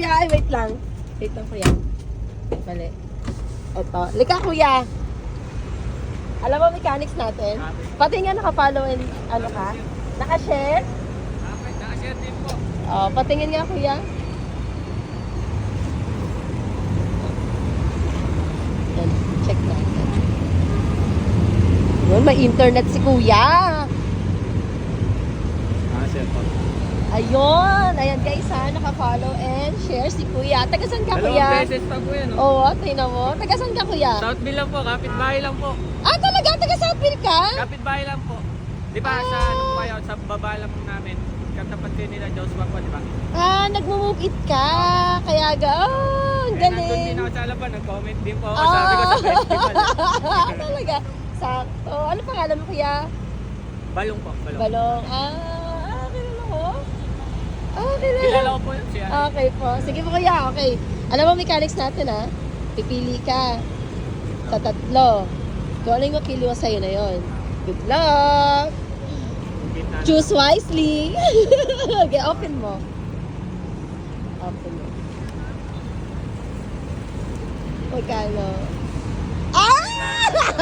kuya. Ay, wait lang. Wait lang, kuya. Mali. Ito. Lika, kuya. Alam mo mechanics natin? Pati nga naka-follow and ano ka? Naka-share? Naka-share din po. Oh, patingin nga, kuya. Yan, check natin. Yun, may internet si kuya. Naka-share po. Ayun. Ayan guys ha, naka-follow and share si kuya. Taga-san ka, kuya? Dalawang beses pa po yan, no? Oo, tingnan mo. Taga-san ka, kuya? Southville lang po, kapitbahay lang po. Ah, talaga? Taga-Southville ka? Kapitbahay lang po. Di ba, sa ano po kayo, sa baba lang namin, katapat kayo nila Joshua po, di ba? Ah, nag-move it ka. Kaya ga, oh, ang Nandun galing. din ako sa Alapan, nag-comment din po ako, Ah. sabi ko sa festival. Talaga. Sakto. Ano pangalan mo, kuya? Balong po, balong. Balong. Kilala ko? Kilala. Kilala ko po yun siya. Okay po. Sige po, kuya. Okay. Alam mo, mechanics natin, ha? Pipili ka sa tatlo. Kung ano yung mapili mo sa'yo na yun. Good luck! Choose wisely! Okay, open mo. Open mo. Magkano?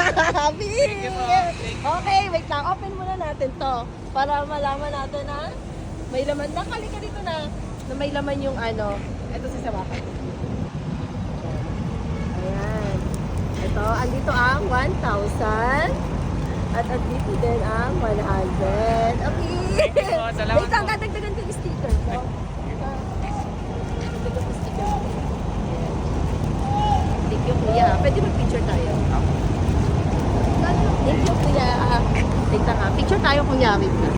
Happy! Thank you po. Okay, wait lang. Open muna natin to. Para malaman natin na may laman. Nakali ka dito na may laman yung ano. Ito sa sabakan. Ayan. Ito, andito ang 1,000. At andito din ang 100. Okay. Thank you po. Salamat Wait lang, po. dadagdagan ko yung sticker ko. Dadagdagan ko yung sticker ko. Thank you, kuya. Pwede mag-picture tayo. Thank you, kuya. Wait lang ha. Picture tayo, kuya. Wait lang.